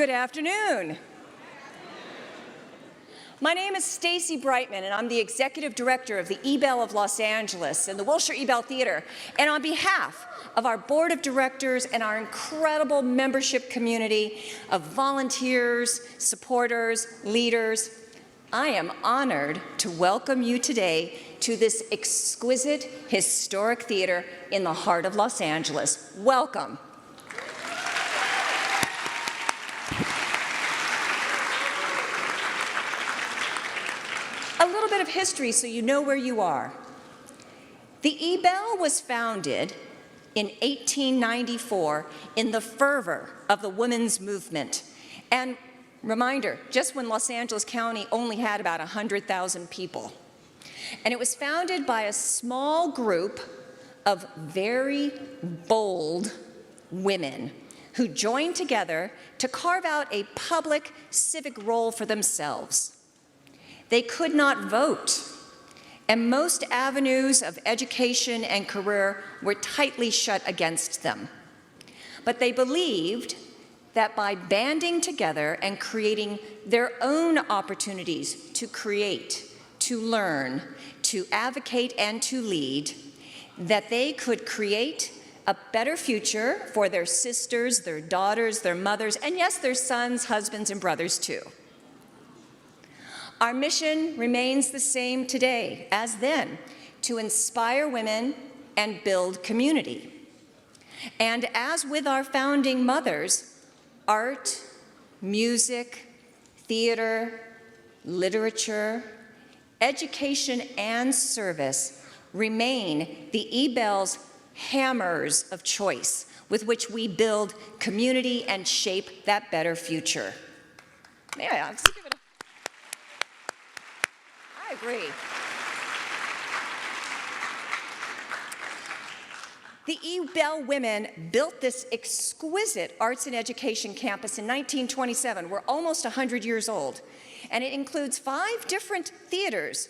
Good afternoon. My name is Stacy Brightman, and I'm the executive director of the Ebell of Los Angeles and the Wilshire Ebell Theater. And on behalf of our board of directors and our incredible membership community of volunteers, supporters, leaders, I am honored to welcome you today to this exquisite historic theater in the heart of Los Angeles. Welcome. A little bit of history so you know where you are. The Ebell was founded in 1894 in the fervor of the women's movement. And reminder, just when Los Angeles County only had about 100,000 people. And it was founded by a small group of very bold women who joined together to carve out a public civic role for themselves. They could not vote, and most avenues of education and career were tightly shut against them. But they believed that by banding together and creating their own opportunities to create, to learn, to advocate, and to lead, that they could create a better future for their sisters, their daughters, their mothers, and yes, their sons, husbands, and brothers too. Our mission remains the same today as then, to inspire women and build community. And as with our founding mothers, art, music, theater, literature, education, and service remain the Ebell's hammers of choice with which we build community and shape that better future. Yeah, let's give it a I agree. The Ebell women built this exquisite arts and education campus in 1927. We're almost 100 years old. And it includes 5 different theaters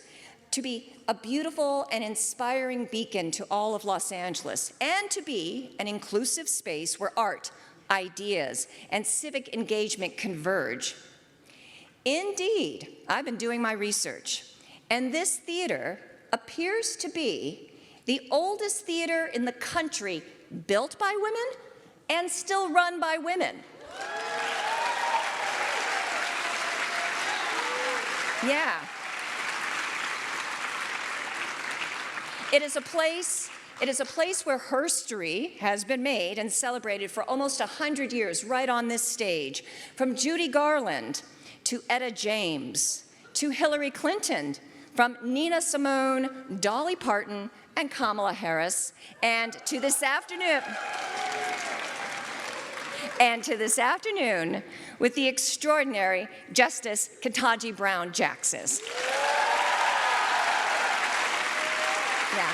to be a beautiful and inspiring beacon to all of Los Angeles, and to be an inclusive space where art, ideas, and civic engagement converge. Indeed, I've been doing my research. And this theater appears to be the oldest theater in the country built by women and still run by women. Yeah. It is a place where herstory has been made and celebrated for almost 100 years right on this stage, from Judy Garland to Etta James to Hillary Clinton, from Nina Simone, Dolly Parton, and Kamala Harris, and to this afternoon, with the extraordinary Justice Ketanji Brown Jackson. Yeah.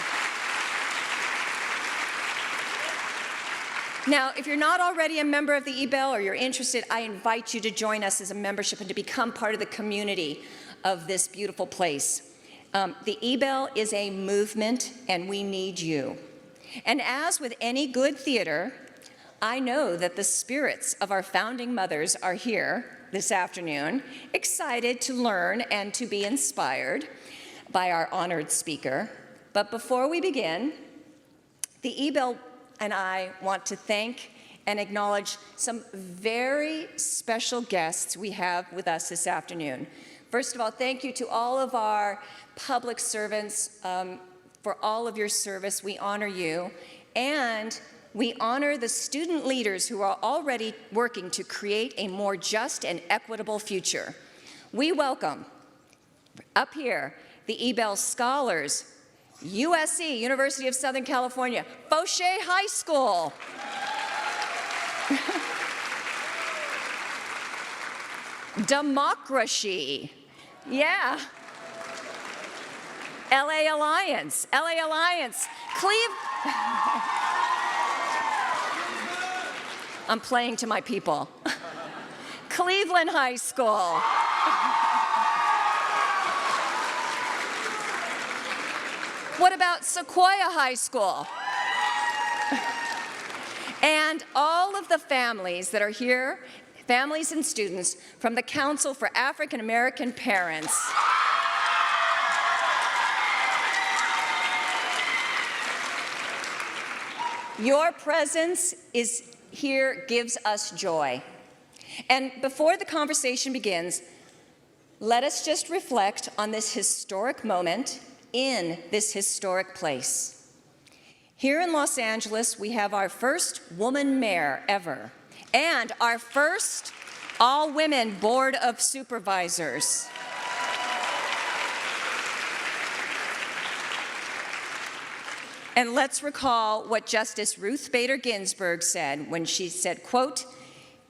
Now, if you're not already a member of the Ebell or you're interested, I invite you to join us as a membership and to become part of the community of this beautiful place. The Ebell is a movement, and we need you. And as with any good theater, I know that the spirits of our founding mothers are here this afternoon, excited to learn and to be inspired by our honored speaker. But before we begin, the Ebell and I want to thank and acknowledge some very special guests we have with us this afternoon. First of all, thank you to all of our public servants for all of your service. We honor you. And we honor the student leaders who are already working to create a more just and equitable future. We welcome, up here, the Ebell Scholars, USC, University of Southern California, Fauché High School. Democracy, yeah. LA Alliance, I'm playing to my people. Cleveland High School. What about Sequoia High School? And all of the families that are here families and students from the Council for African American Parents. Your presence here gives us joy. And before the conversation begins, let us just reflect on this historic moment in this historic place. Here in Los Angeles, we have our first woman mayor ever, and our first all-women board of supervisors. And let's recall what Justice Ruth Bader Ginsburg said when she said, quote,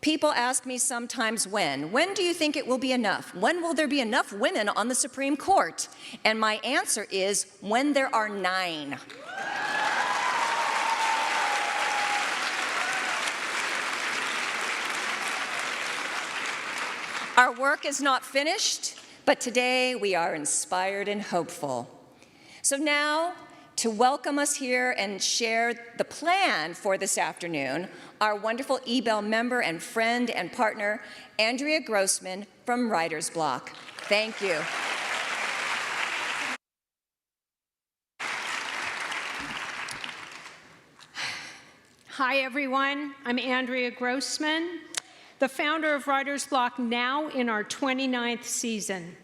"People ask me sometimes when do you think it will be enough? When will there be enough women on the Supreme Court? And my answer is, when there are 9. Our work is not finished, but today we are inspired and hopeful. So now, to welcome us here and share the plan for this afternoon, our wonderful Ebell member and friend and partner, Andrea Grossman from Writer's Block. Thank you. Hi, everyone. I'm Andrea Grossman, the founder of Writer's Block, now in our 29th season.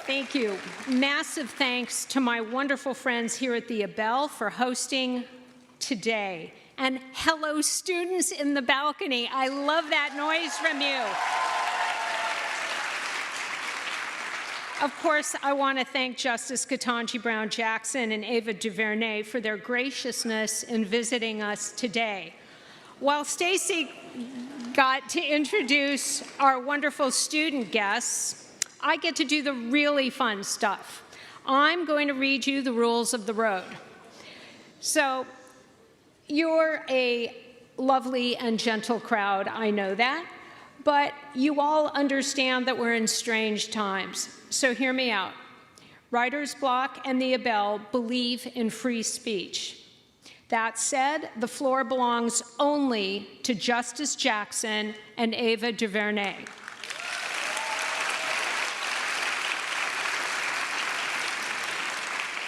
Thank you. Massive thanks to my wonderful friends here at the Ebell for hosting today. And hello, students in the balcony. I love that noise from you. Of course, I want to thank Justice Ketanji Brown Jackson and Ava DuVernay for their graciousness in visiting us today. While Stacy got to introduce our wonderful student guests, I get to do the really fun stuff. I'm going to read you the rules of the road. So, you're a lovely and gentle crowd, I know that, but you all understand that we're in strange times. So hear me out. Writer's Block and the Ebell believe in free speech. That said, the floor belongs only to Justice Jackson and Ava DuVernay.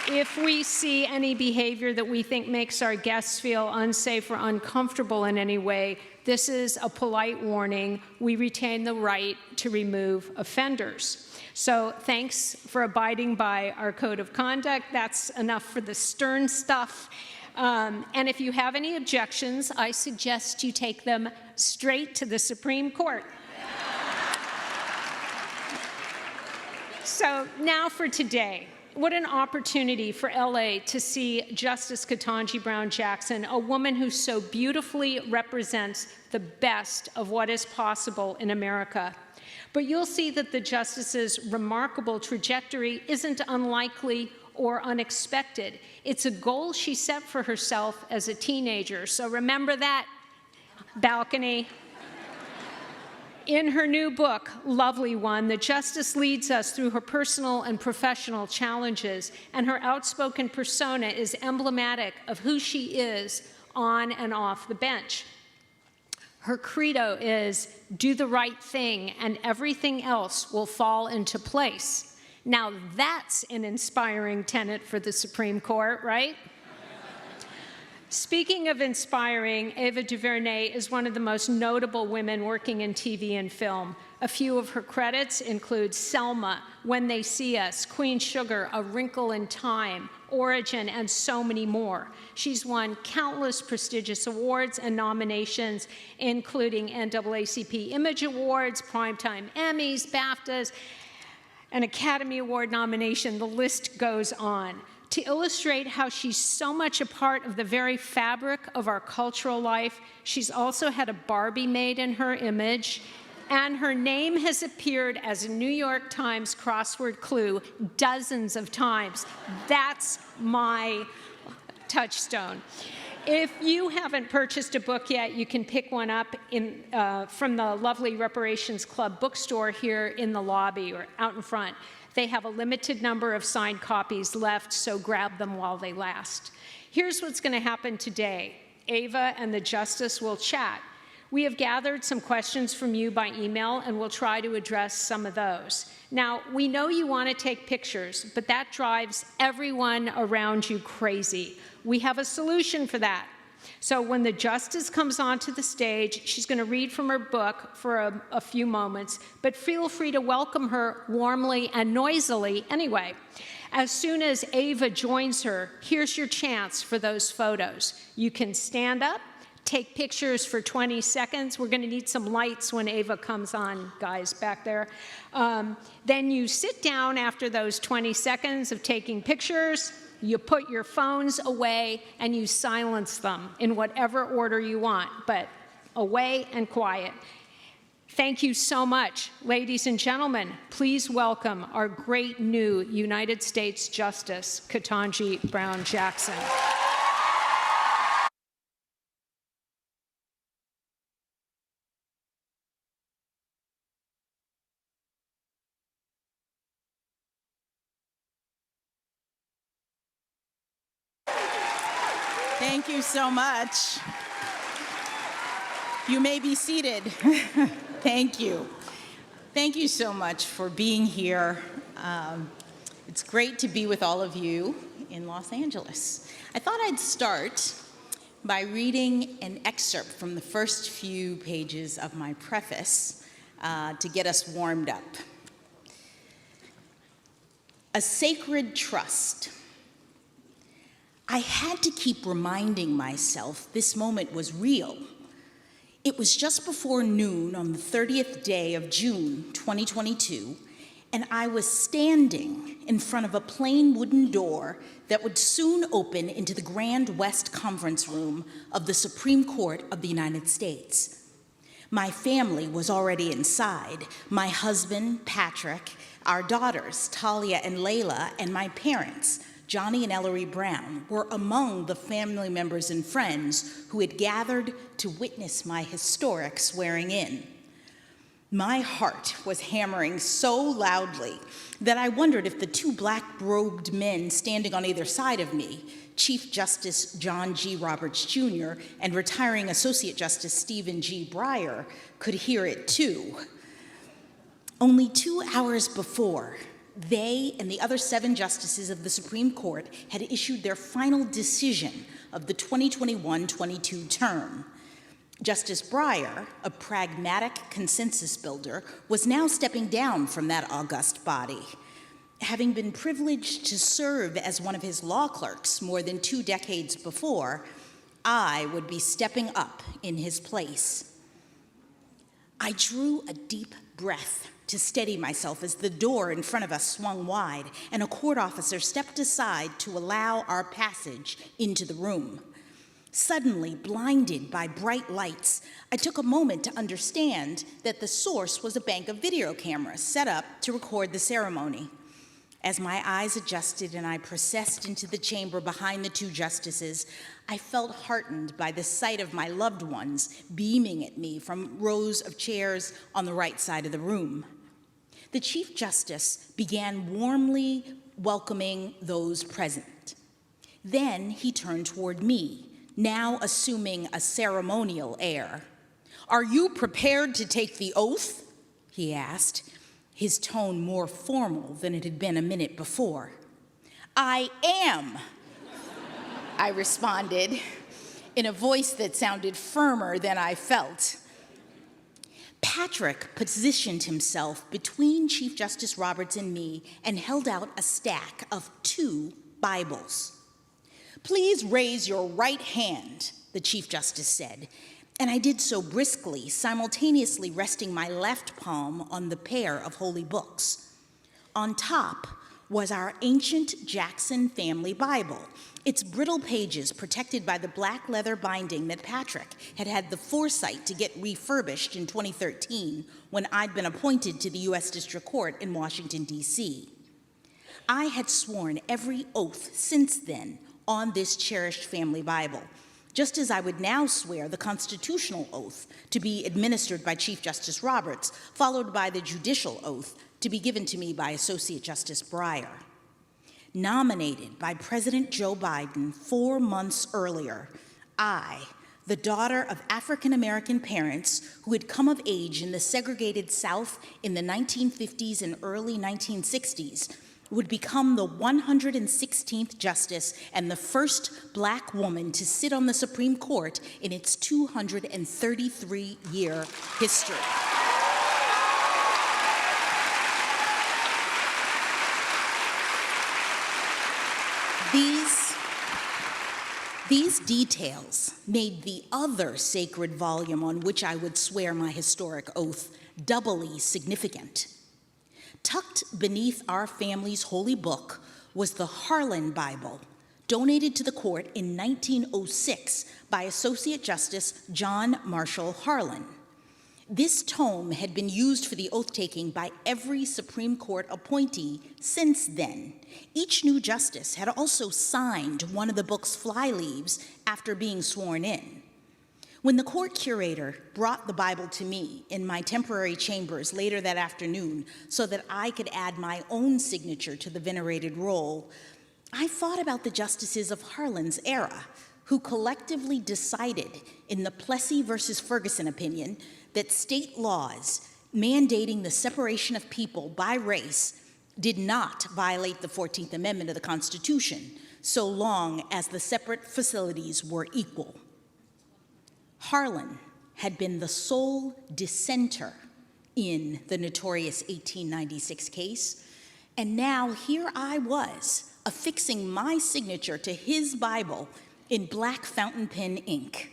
If we see any behavior that we think makes our guests feel unsafe or uncomfortable in any way, this is a polite warning. We retain the right to remove offenders. So thanks for abiding by our code of conduct. That's enough for the stern stuff. And if you have any objections, I suggest you take them straight to the Supreme Court. So now for today. What an opportunity for LA to see Justice Ketanji Brown Jackson, a woman who so beautifully represents the best of what is possible in America. But you'll see that the justice's remarkable trajectory isn't unlikely or unexpected. It's a goal she set for herself as a teenager. So remember that, balcony. In her new book, Lovely One, the Justice leads us through her personal and professional challenges, and her outspoken persona is emblematic of who she is on and off the bench. Her credo is, do the right thing, and everything else will fall into place. Now that's an inspiring tenet for the Supreme Court, right? Speaking of inspiring, Ava DuVernay is one of the most notable women working in TV and film. A few of her credits include Selma, When They See Us, Queen Sugar, A Wrinkle in Time, Origin, and so many more. She's won countless prestigious awards and nominations, including NAACP Image Awards, Primetime Emmys, BAFTAs, an Academy Award nomination. The list goes on. To illustrate how she's so much a part of the very fabric of our cultural life, she's also had a Barbie made in her image, and her name has appeared as a New York Times crossword clue dozens of times. That's my touchstone. If you haven't purchased a book yet, you can pick one up from the lovely Reparations Club bookstore here in the lobby or out in front. They have a limited number of signed copies left, so grab them while they last. Here's what's going to happen today. Ava and the Justice will chat. We have gathered some questions from you by email, and we'll try to address some of those. Now, we know you want to take pictures, but that drives everyone around you crazy. We have a solution for that. So when the justice comes onto the stage, she's going to read from her book for a few moments, but feel free to welcome her warmly and noisily anyway. As soon as Ava joins her, here's your chance for those photos. You can stand up, take pictures for 20 seconds. We're going to need some lights when Ava comes on, guys, back there. Then you sit down after those 20 seconds of taking pictures. You put your phones away and you silence them in whatever order you want, but away and quiet. Thank you so much. Ladies and gentlemen, please welcome our great new United States Justice, Ketanji Brown Jackson. Thank you so much. You may be seated. Thank you. Thank you so much for being here. It's great to be with all of you in Los Angeles. I thought I'd start by reading an excerpt from the first few pages of my preface to get us warmed up. A sacred trust. I had to keep reminding myself this moment was real. It was just before noon on the 30th day of June 2022, and I was standing in front of a plain wooden door that would soon open into the Grand West Conference Room of the Supreme Court of the United States. My family was already inside. My husband, Patrick, our daughters, Talia and Layla, and my parents, Johnny and Ellery Brown, were among the family members and friends who had gathered to witness my historic swearing in. My heart was hammering so loudly that I wondered if the two black-robed men standing on either side of me, Chief Justice John G. Roberts Jr. and retiring Associate Justice Stephen G. Breyer, could hear it too. Only 2 hours before, they and the other 7 justices of the Supreme Court had issued their final decision of the 2021-22 term. Justice Breyer, a pragmatic consensus builder, was now stepping down from that august body. Having been privileged to serve as one of his law clerks more than 2 decades before, I would be stepping up in his place. I drew a deep breath to steady myself as the door in front of us swung wide and a court officer stepped aside to allow our passage into the room. Suddenly, blinded by bright lights, I took a moment to understand that the source was a bank of video cameras set up to record the ceremony. As my eyes adjusted and I processed into the chamber behind the 2 justices, I felt heartened by the sight of my loved ones beaming at me from rows of chairs on the right side of the room. The Chief Justice began warmly welcoming those present. Then he turned toward me, now assuming a ceremonial air. "Are you prepared to take the oath?" he asked, his tone more formal than it had been a minute before. "I am," I responded, in a voice that sounded firmer than I felt. Patrick positioned himself between Chief Justice Roberts and me and held out a stack of 2 Bibles. "Please raise your right hand," the Chief Justice said, and I did so briskly, simultaneously resting my left palm on the pair of holy books. On top was our ancient Jackson family Bible, its brittle pages protected by the black leather binding that Patrick had had the foresight to get refurbished in 2013 when I'd been appointed to the U.S. District Court in Washington, D.C. I had sworn every oath since then on this cherished family Bible, just as I would now swear the constitutional oath to be administered by Chief Justice Roberts, followed by the judicial oath to be given to me by Associate Justice Breyer. Nominated by President Joe Biden 4 months earlier, I, the daughter of African-American parents who had come of age in the segregated South in the 1950s and early 1960s, would become the 116th justice and the first Black woman to sit on the Supreme Court in its 233-year history. These details made the other sacred volume on which I would swear my historic oath doubly significant. Tucked beneath our family's holy book was the Harlan Bible, donated to the court in 1906 by Associate Justice John Marshall Harlan. This tome had been used for the oath-taking by every Supreme Court appointee since then. Each new justice had also signed one of the book's flyleaves after being sworn in. When the court curator brought the Bible to me in my temporary chambers later that afternoon so that I could add my own signature to the venerated roll, I thought about the justices of Harlan's era who collectively decided in the Plessy versus Ferguson opinion that state laws mandating the separation of people by race did not violate the 14th Amendment of the Constitution, so long as the separate facilities were equal. Harlan had been the sole dissenter in the notorious 1896 case, and now here I was, affixing my signature to his Bible in black fountain pen ink.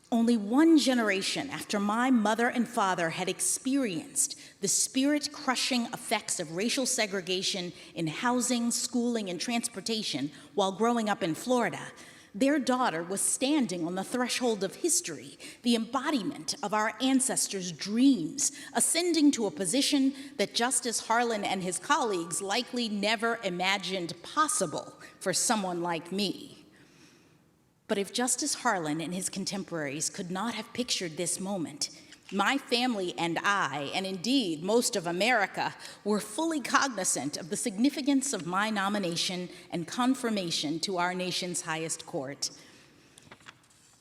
Only one generation after my mother and father had experienced the spirit-crushing effects of racial segregation in housing, schooling, and transportation while growing up in Florida, their daughter was standing on the threshold of history, the embodiment of our ancestors' dreams, ascending to a position that Justice Harlan and his colleagues likely never imagined possible for someone like me. But if Justice Harlan and his contemporaries could not have pictured this moment, my family and I, and indeed most of America, were fully cognizant of the significance of my nomination and confirmation to our nation's highest court.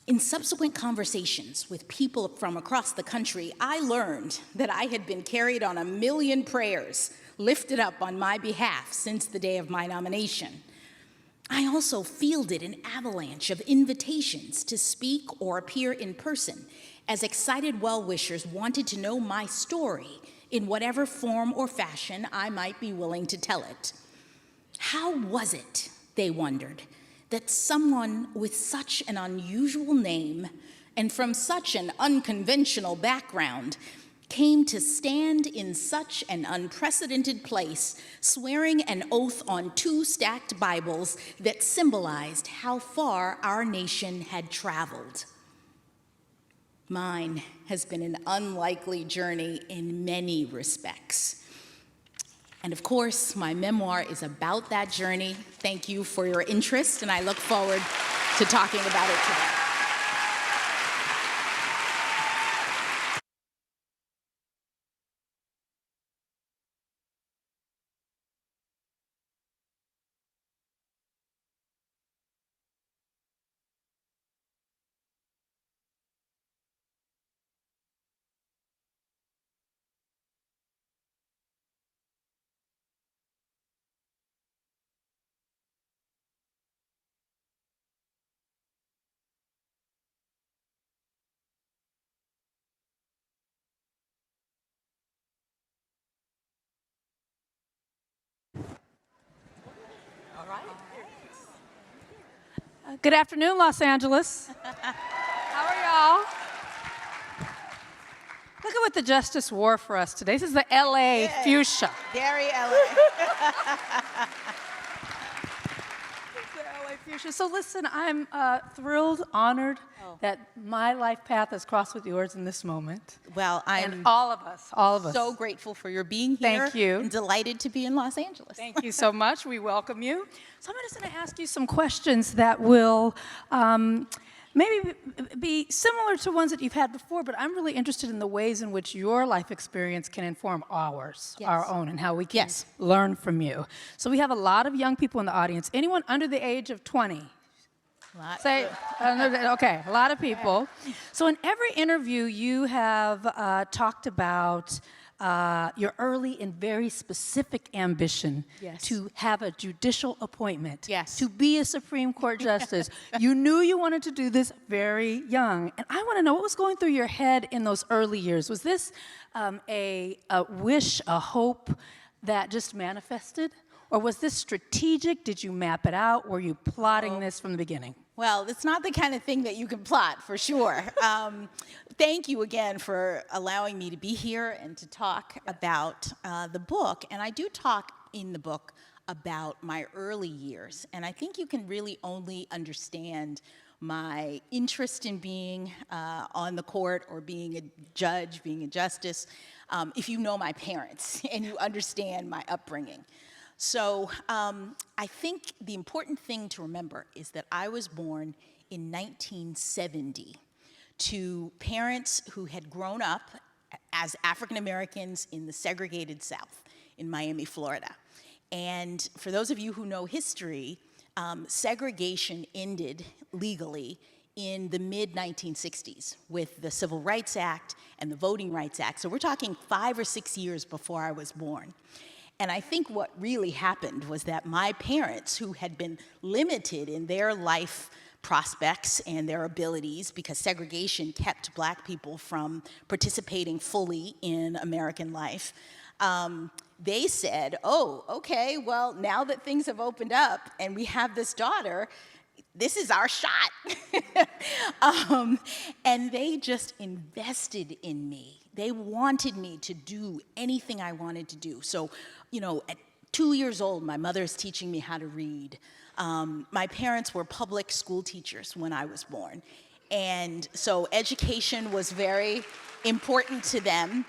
In subsequent conversations with people from across the country, I learned that I had been carried on 1,000,000 prayers lifted up on my behalf since the day of my nomination. I also fielded an avalanche of invitations to speak or appear in person as excited well-wishers wanted to know my story in whatever form or fashion I might be willing to tell it. How was it, they wondered, that someone with such an unusual name and from such an unconventional background came to stand in such an unprecedented place, swearing an oath on 2 stacked Bibles that symbolized how far our nation had traveled? Mine has been an unlikely journey in many respects. And of course, my memoir is about that journey. Thank you for your interest, and I look forward to talking about it today. Good afternoon, Los Angeles. How are y'all? Look at what the Justice wore for us today. This is the LA fuchsia. Very LA. The LA fuchsia. So listen, I'm thrilled, honored that my life path has crossed with yours in this moment. Well, I'm and all of us. So grateful for your being here. Thank you. And delighted to be in Los Angeles. Thank you so much. We welcome you. So I'm just going to ask you some questions that will maybe be similar to ones that you've had before, but I'm really interested in the ways in which your life experience can inform ours, our own, and how we can learn from you. So we have a lot of young people in the audience. Anyone under the age of 20? Say, okay, a lot of people. So in every interview, you have talked about your early and very specific ambition to have a judicial appointment, to be a Supreme Court justice. You knew you wanted to do this very young. And I want to know what was going through your head in those early years. Was this a wish, a hope that just manifested? Or was this strategic? Did you map it out? Were you plotting this from the beginning? Well, it's not the kind of thing that you can plot, for sure. Thank you again for allowing me to be here and to talk about the book. And I do talk in the book about my early years. And I think you can really only understand my interest in being on the court or being a judge, being a justice, if you know my parents and you understand my upbringing. So I think the important thing to remember is that I was born in 1970 to parents who had grown up as African Americans in the segregated South in Miami, Florida. And for those of you who know history, segregation ended legally in the mid-1960s with the Civil Rights Act and the Voting Rights Act. So we're talking 5 or 6 years before I was born. And I think what really happened was that my parents, who had been limited in their life prospects and their abilities because segregation kept Black people from participating fully in American life, they said, oh, okay, well, now that things have opened up and we have this daughter, this is our shot. And they just invested in me. They wanted me to do anything I wanted to do. So, you know, at 2 years old, my mother is teaching me how to read. My parents were public school teachers when I was born. And so education was very important to them.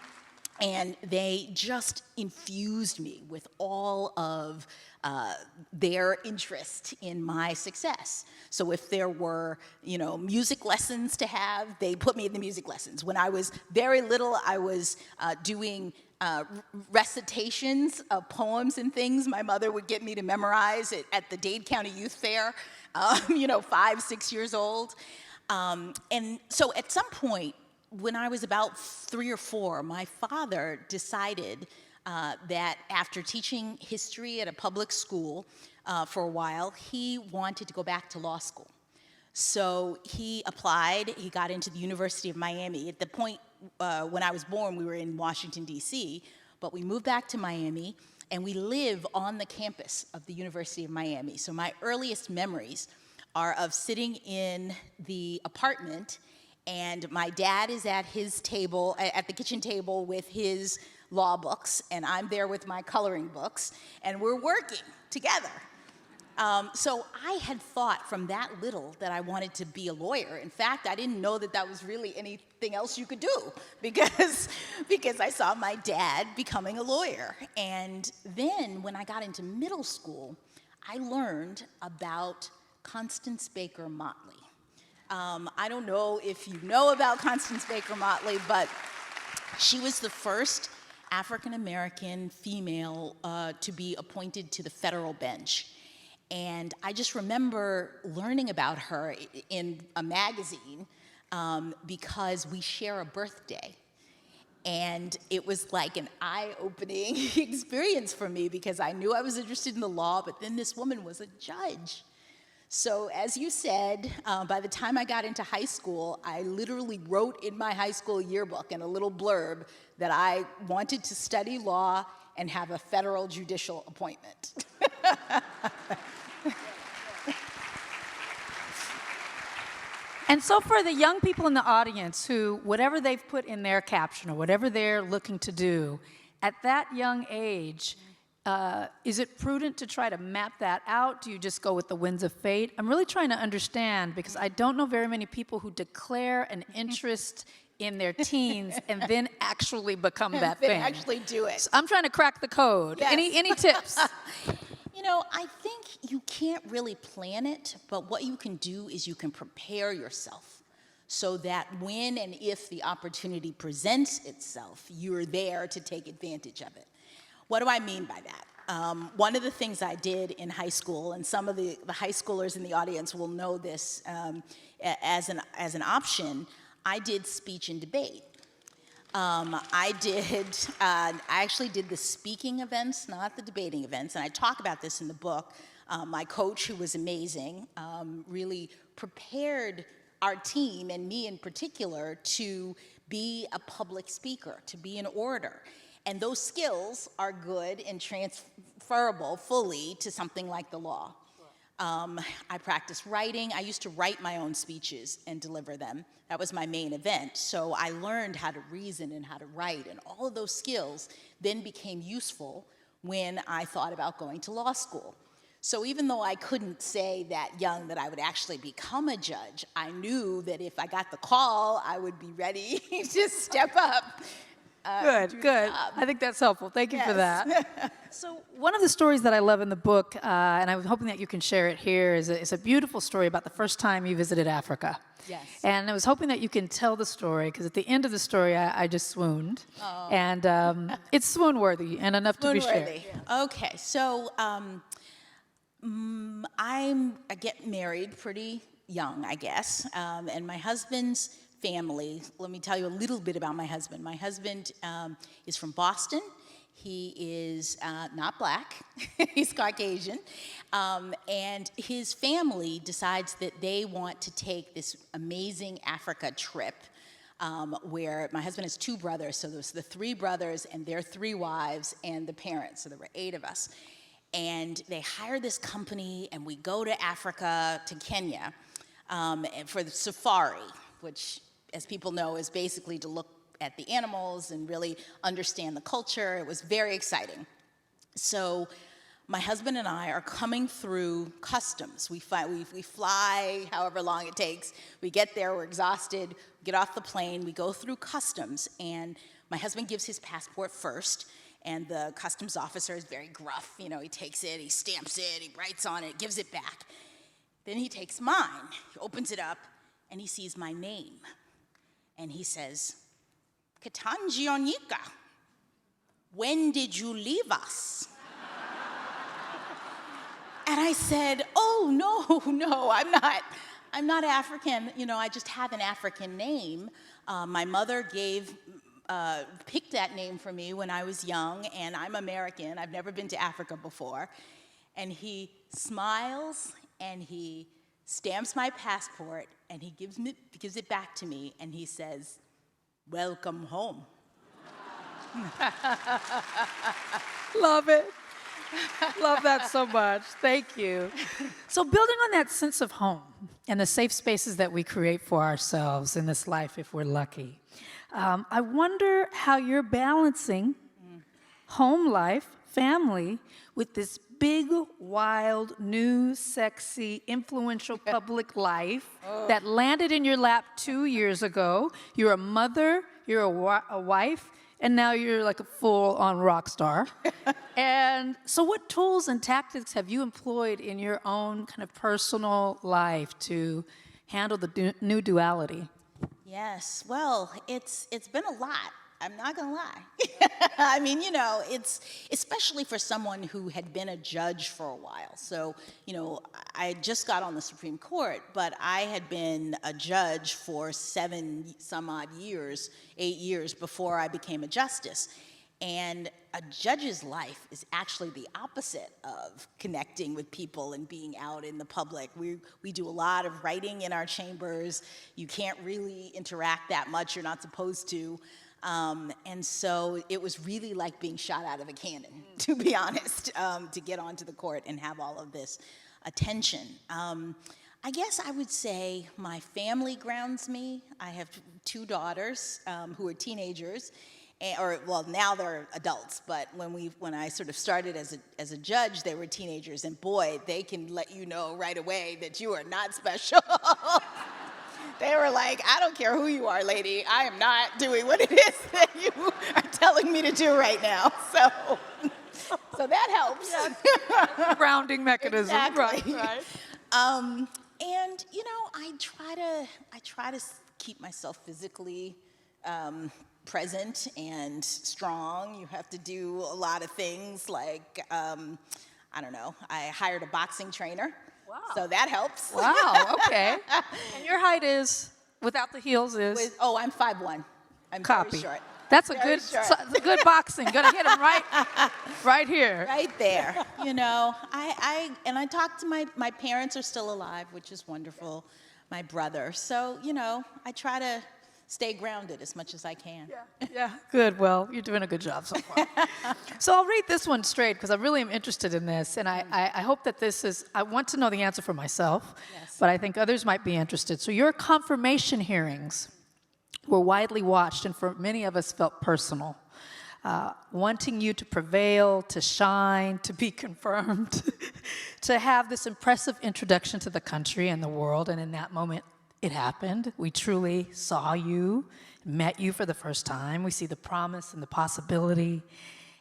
And they just infused me with all of their interest in my success. So if there were, you know, music lessons to have, they put me in the music lessons. When I was very little, I was doing recitations of poems and things. My mother would get me to memorize it at the Dade County Youth Fair, you know, 5, 6 years old. And so at some point, when I was about 3 or 4, my father decided that after teaching history at a public school for a while, he wanted to go back to law school. So he applied, he got into the University of Miami. At the point when I was born, we were in Washington, D.C., but we moved back to Miami, and we live on the campus of the University of Miami. So my earliest memories are of sitting in the apartment, and my dad is at his table, at the kitchen table with his law books, and I'm there with my coloring books, and we're working together. So I had thought from that little that I wanted to be a lawyer. In fact, I didn't know that that was really anything else you could do because I saw my dad becoming a lawyer. And then when I got into middle school, I learned about Constance Baker Motley. I don't know if you know about Constance Baker Motley, but she was the first African-American female to be appointed to the federal bench. And I just remember learning about her in a magazine because we share a birthday. And it was like an eye-opening experience for me because I knew I was interested in the law, but then this woman was a judge. So as you said, by the time I got into high school, I literally wrote in my high school yearbook in a little blurb that I wanted to study law and have a federal judicial appointment. And so for the young people in the audience who, whatever they've put in their caption or whatever they're looking to do, at that young age, is it prudent to try to map that out? Do you just go with the winds of fate? I'm really trying to understand because I don't know very many people who declare an interest in their teens and then actually become that thing. Actually do it. So I'm trying to crack the code. Yes. Any tips? You know, I think you can't really plan it, but what you can do is you can prepare yourself so that when and if the opportunity presents itself, you're there to take advantage of it. What do I mean by that? One of the things I did in high school, and some of the high schoolers in the audience will know this as an option, I did speech and debate. I actually did the speaking events, not the debating events, and I talk about this in the book. My coach, who was amazing, really prepared our team, and me in particular, to be a public speaker, to be an orator. And those skills are good and transferable fully to something like the law. I practiced writing. I used to write my own speeches and deliver them. That was my main event. So I learned how to reason and how to write, and all of those skills then became useful when I thought about going to law school. So even though I couldn't say that young that I would actually become a judge, I knew that if I got the call, I would be ready to step up. Good. I think that's helpful. Thank you for that. So one of the stories that I love in the book, and I'm hoping that you can share it here, is a beautiful story about the first time you visited Africa. Yes. And I was hoping that you can tell the story, because at the end of the story, I just swooned. Oh. And it's swoon-worthy and enough to be shared. Okay, so I get married pretty young, I guess, and my husband's family, let me tell you a little bit about my husband. My husband is from Boston. He is not black, he's Caucasian, and his family decides that they want to take this amazing Africa trip where my husband has 2 brothers, so there's the 3 brothers and their 3 wives and the parents, so there were 8 of us. And they hire this company, and we go to Africa, to Kenya, for the safari, which, as people know, is basically to look at the animals and really understand the culture. It was very exciting. So my husband and I are coming through customs. We fly however long it takes. We get there, we're exhausted, we get off the plane, we go through customs, and my husband gives his passport first, and the customs officer is very gruff. You know, he takes it, he stamps it, he writes on it, gives it back. Then he takes mine, he opens it up, and he sees my name. And he says, "Ketanji Onyika, when did you leave us?" And I said, "Oh, no, I'm not African. You know, I just have an African name. My mother picked that name for me when I was young, and I'm American. I've never been to Africa before." And he smiles, and he stamps my passport, and he gives it back to me, and he says, "Welcome home." Love it. Love that so much. Thank you. So building on that sense of home and the safe spaces that we create for ourselves in this life, if we're lucky, I wonder how you're balancing home life, family, with this big, wild, new, sexy, influential public life that landed in your lap 2 years ago. You're a mother, you're a wife, and now you're like a full-on rock star. And so what tools and tactics have you employed in your own kind of personal life to handle the new duality? Yes, well, it's been a lot. I'm not gonna lie. I mean, you know, it's especially for someone who had been a judge for a while. So, you know, I just got on the Supreme Court, but I had been a judge for 7 some odd years, 8 years before I became a justice. And a judge's life is actually the opposite of connecting with people and being out in the public. We do a lot of writing in our chambers. You can't really interact that much. You're not supposed to. And so it was really like being shot out of a cannon, to be honest, to get onto the court and have all of this attention. I guess I would say my family grounds me. I have 2 daughters who are teenagers, well, now they're adults, but when I sort of started as a judge, they were teenagers, and boy, they can let you know right away that you are not special. They were like, "I don't care who you are, lady. I am not doing what it is that you are telling me to do right now." So that helps. Yeah. Grounding mechanism. Exactly. Right. And you know, I try to keep myself physically present and strong. You have to do a lot of things like, I don't know, I hired a boxing trainer. Wow. So that helps. Wow, okay. And your height is, without the heels is? I'm 5'1". I'm Copy. very short. That's a Very good, short. that's a good boxing. Gonna hit him right here. Right there. You know, I talk to my parents are still alive, which is wonderful. My brother. So, you know, I try to stay grounded as much as I can. Yeah, good. Well, you're doing a good job so far. So I'll read this one straight because I really am interested in this. And I hope that this is, I want to know the answer for myself, Yes. but I think others might be interested. So your confirmation hearings were widely watched and for many of us felt personal. Wanting you to prevail, to shine, to be confirmed, to have this impressive introduction to the country and the world. And in that moment, it happened. We truly saw you, met you for the first time. We see the promise and the possibility.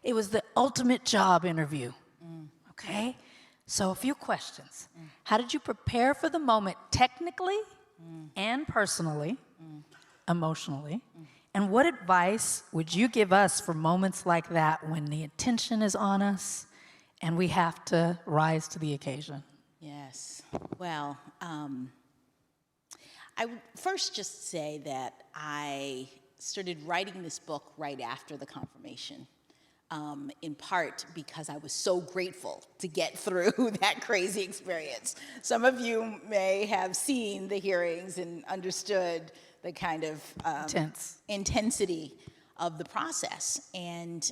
It was the ultimate job interview, okay? So a few questions. How did you prepare for the moment technically and personally, emotionally? And what advice would you give us for moments like that when the attention is on us and we have to rise to the occasion? Yes. Well, I would first just say that I started writing this book right after the confirmation, in part because I was so grateful to get through that crazy experience. Some of you may have seen the hearings and understood the kind of intensity of the process. And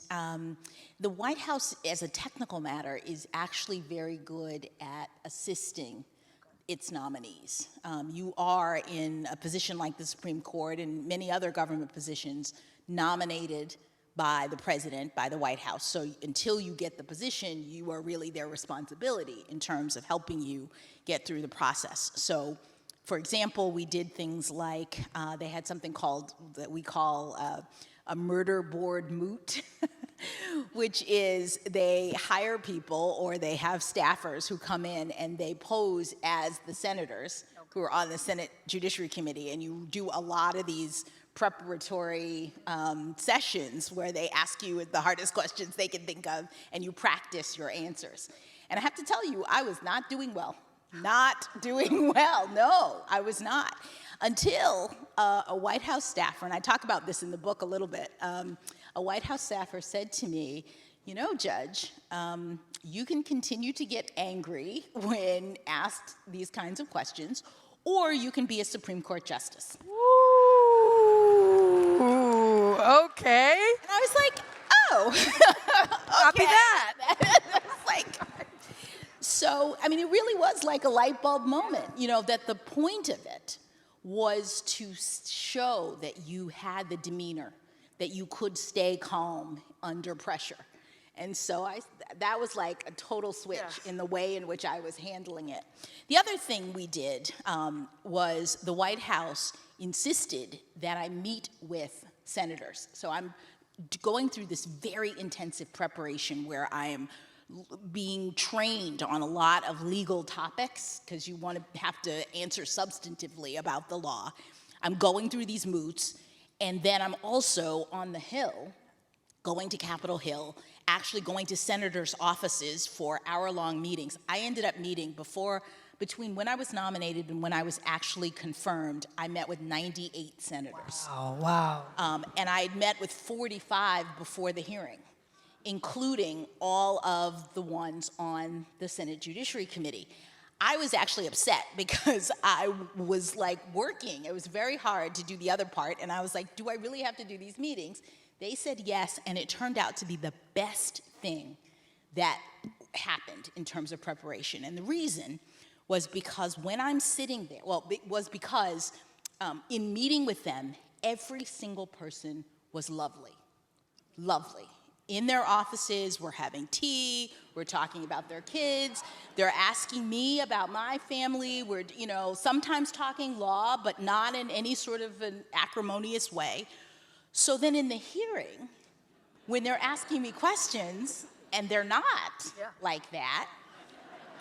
the White House, as a technical matter, is actually very good at assisting its nominees. You are in a position like the Supreme Court and many other government positions nominated by the president, by the White House. So until you get the position, you are really their responsibility in terms of helping you get through the process. So, for example, we did things like they had something called, that we call a murder board moot, which is they hire people or they have staffers who come in and they pose as the senators who are on the Senate Judiciary Committee, and you do a lot of these preparatory sessions where they ask you the hardest questions they can think of and you practice your answers. And I have to tell you, I was not doing well. Not doing well, no, I was not. Until a White House staffer, and I talk about this in the book a little bit, a White House staffer said to me, you know, Judge, you can continue to get angry when asked these kinds of questions, or you can be a Supreme Court justice. Ooh, okay. And I was like, oh, Copy that. So, I mean, it really was like a light bulb moment, you know, that the point of it was to show that you had the demeanor, that you could stay calm under pressure. And so that was like a total switch in the way in which I was handling it. The other thing we did was the White House insisted that I meet with senators. So I'm going through this very intensive preparation where I am being trained on a lot of legal topics because you want to have to answer substantively about the law. I'm going through these moots, and then I'm also on the Hill, going to Capitol Hill, actually going to senators' offices for hour-long meetings. I ended up meeting between when I was nominated and when I was actually confirmed, I met with 98 senators. Wow. And I had met with 45 before the hearing, including all of the ones on the Senate Judiciary Committee. I was actually upset because I was like working. It was very hard to do the other part, and I was like, do I really have to do these meetings? They said yes, and it turned out to be the best thing that happened in terms of preparation. And the reason was because when I'm sitting there, in meeting with them, every single person was lovely, lovely. In their offices, we're having tea, we're talking about their kids, they're asking me about my family, we're, you know, sometimes talking law, but not in any sort of an acrimonious way. So then in the hearing, when they're asking me questions, and they're not like that,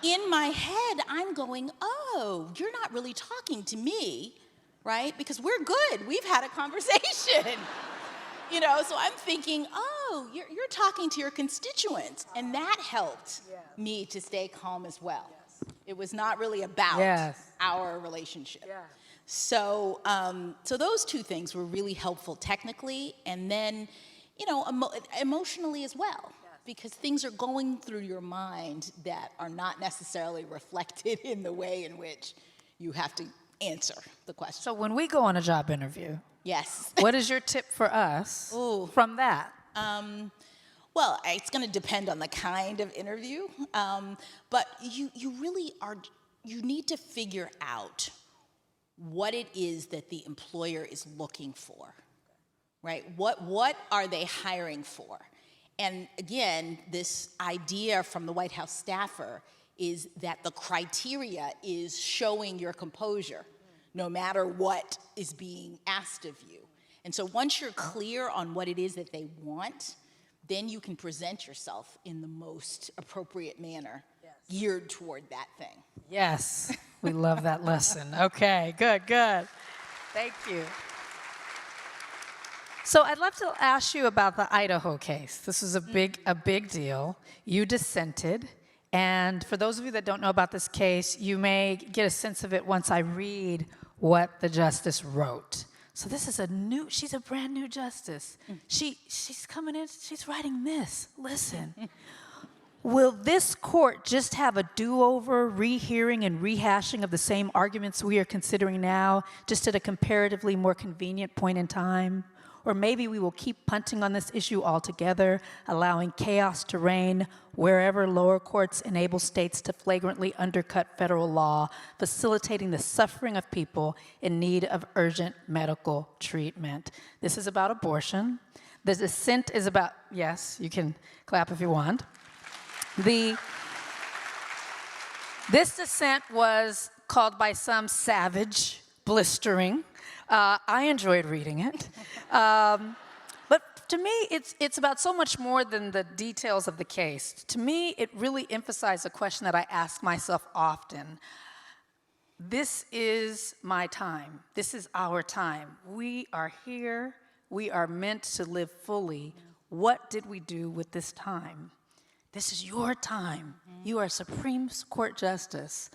in my head, I'm going, oh, you're not really talking to me, right? Because we're good, we've had a conversation. So I'm thinking, oh, you're talking to your constituents. And that helped me to stay calm as well. It was not really about our relationship. So, so those two things were really helpful technically, and then, emotionally as well. Because things are going through your mind that are not necessarily reflected in the way in which you have to answer the question. So when we go on a job interview, Yes. what is your tip for us from that? Well, it's going to depend on the kind of interview, but you really you need to figure out what it is that the employer is looking for, right? What are they hiring for? And again, this idea from the White House staffer is that the criteria is showing your composure, no matter what is being asked of you. And so once you're clear on what it is that they want, then you can present yourself in the most appropriate manner, geared toward that thing. Yes, we love that lesson. Okay, good. Thank you. So I'd love to ask you about the Idaho case. This was a big deal. You dissented. And for those of you that don't know about this case, you may get a sense of it once I read what the justice wrote. So this is she's a brand new justice. She's coming in, she's writing this. Listen. Will this court just have a do-over, rehearing, and rehashing of the same arguments we are considering now, just at a comparatively more convenient point in time? Or maybe we will keep punting on this issue altogether, allowing chaos to reign wherever lower courts enable states to flagrantly undercut federal law, facilitating the suffering of people in need of urgent medical treatment. This is about abortion. The dissent is about, yes, you can clap if you want. This dissent was called by some savage, blistering. I enjoyed reading it. But to me, it's about so much more than the details of the case. To me, it really emphasized a question that I ask myself often. This is my time. This is our time. We are here. We are meant to live fully. What did we do with this time? This is your time. You are Supreme Court Justice.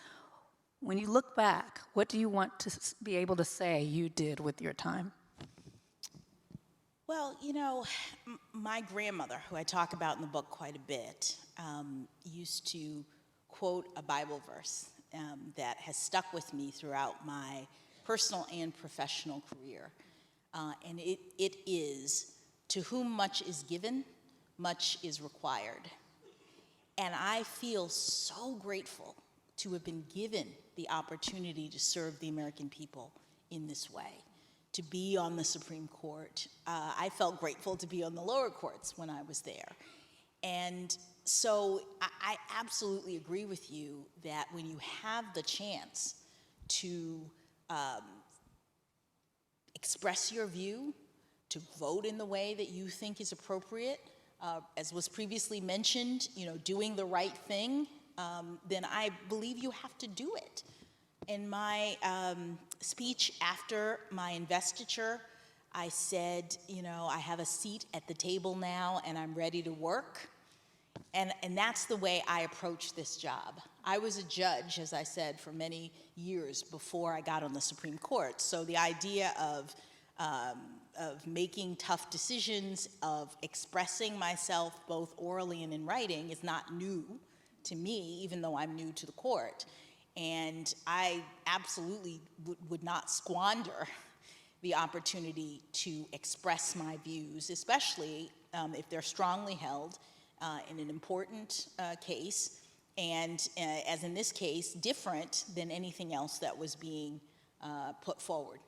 When you look back, what do you want to be able to say you did with your time? Well, my grandmother, who I talk about in the book quite a bit, used to quote a Bible verse that has stuck with me throughout my personal and professional career. And it is, to whom much is given, much is required. And I feel so grateful to have been given the opportunity to serve the American people in this way, to be on the Supreme Court. I felt grateful to be on the lower courts when I was there. And so I absolutely agree with you that when you have the chance to express your view, to vote in the way that you think is appropriate, as was previously mentioned, doing the right thing, then I believe you have to do it. In my speech after my investiture, I said, I have a seat at the table now and I'm ready to work. And that's the way I approach this job. I was a judge, as I said, for many years before I got on the Supreme Court. So the idea of making tough decisions, of expressing myself both orally and in writing is not new to me, even though I'm new to the court. And I absolutely would not squander the opportunity to express my views, especially if they're strongly held in an important case, and as in this case, different than anything else that was being put forward.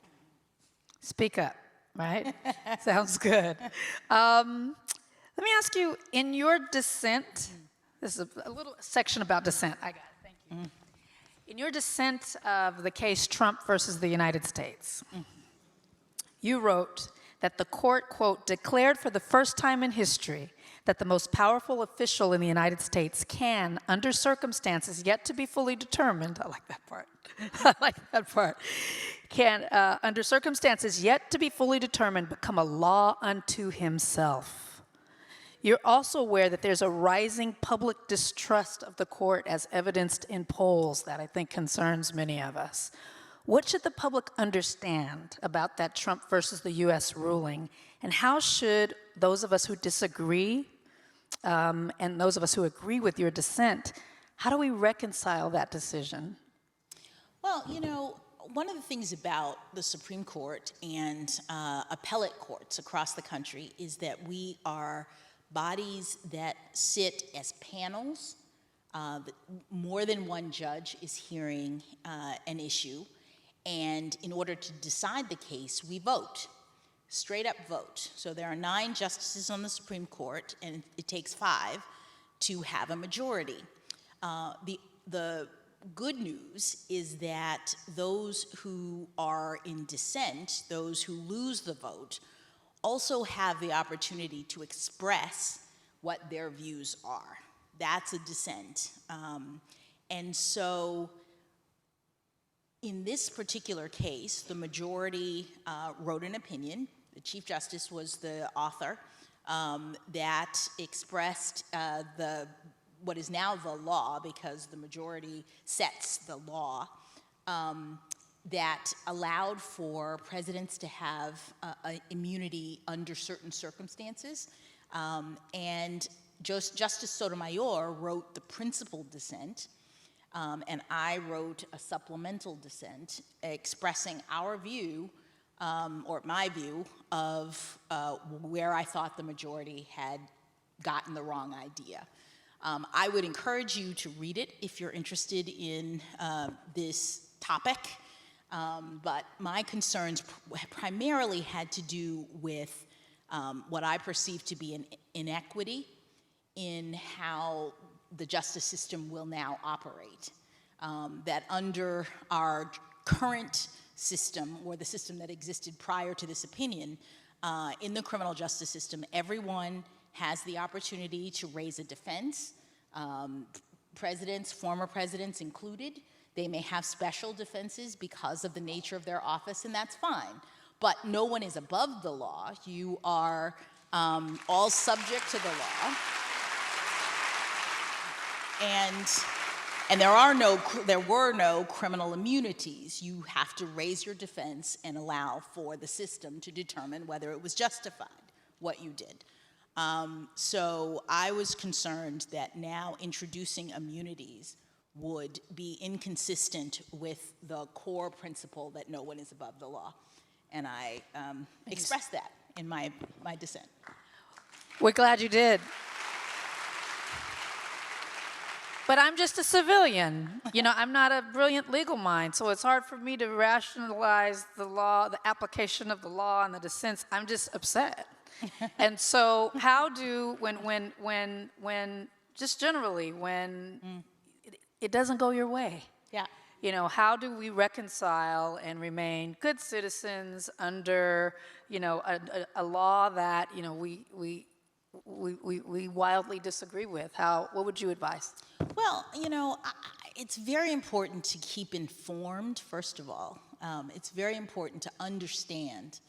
Speak up, right? Sounds good. Let me ask you, in your dissent, this is a little section about dissent. I got it, thank you. In your dissent of the case Trump versus the United States, you wrote that the court, quote, declared for the first time in history that the most powerful official in the United States can, under circumstances yet to be fully determined, I like that part, can, under circumstances yet to be fully determined, become a law unto himself. You're also aware that there's a rising public distrust of the court as evidenced in polls that I think concerns many of us. What should the public understand about that Trump versus the U.S. ruling, and how should those of us who disagree and those of us who agree with your dissent, how do we reconcile that decision? Well, you know, one of the things about the Supreme Court and appellate courts across the country is that we are bodies that sit as panels. More than one judge is hearing an issue, and in order to decide the case, we vote. Straight up vote. So there are 9 justices on the Supreme Court, and it takes 5 to have a majority. The good news is that those who are in dissent, those who lose the vote, also have the opportunity to express what their views are. That's a dissent. And so in this particular case, the majority wrote an opinion. The Chief Justice was the author that expressed what is now the law, because the majority sets the law, that allowed for presidents to have immunity under certain circumstances. And Justice Sotomayor wrote the principal dissent, and I wrote a supplemental dissent expressing our view, or my view, of where I thought the majority had gotten the wrong idea. I would encourage you to read it if you're interested in this topic, but my concerns primarily had to do with what I perceive to be an inequity in how the justice system will now operate. That under our current system, or the system that existed prior to this opinion, in the criminal justice system, everyone has the opportunity to raise a defense. Presidents, former presidents included, they may have special defenses because of the nature of their office, and that's fine. But no one is above the law. You are all subject to the law. And there were no criminal immunities. You have to raise your defense and allow for the system to determine whether it was justified, what you did. So I was concerned that now introducing immunities would be inconsistent with the core principle that no one is above the law. And I expressed that in my dissent. We're glad you did. But I'm just a civilian. You know, I'm not a brilliant legal mind, so it's hard for me to rationalize the law, the application of the law and the dissents. I'm just upset. And so how do, when just generally, when it doesn't go your way, Yeah. you know, how do we reconcile and remain good citizens under, you know, a law that, you know, we wildly disagree with? What would you advise? Well, you know, it's very important to keep informed, first of all. It's very important to understand.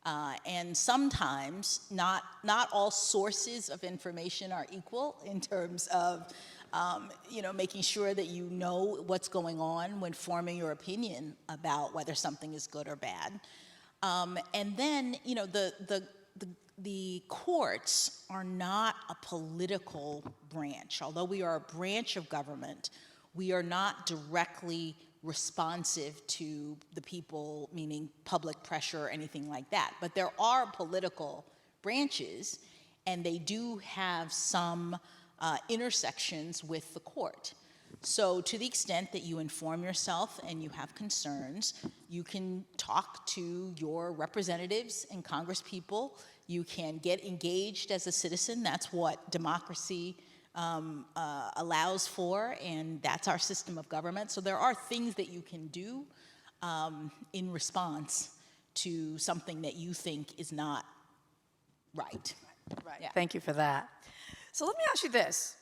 And sometimes not all sources of information are equal in terms of, you know, making sure that you know what's going on when forming your opinion about whether something is good or bad. And then, you know, the courts are not a political branch. Although we are a branch of government, we are not directly responsive to the people, meaning public pressure or anything like that. But there are political branches, and they do have some intersections with the court. So to the extent that you inform yourself and you have concerns, you can talk to your representatives and congresspeople. You can get engaged as a citizen. That's what democracy allows for, and that's our system of government. So there are things that you can do in response to something that you think is not right. Right. Yeah. Thank you for that. So let me ask you this.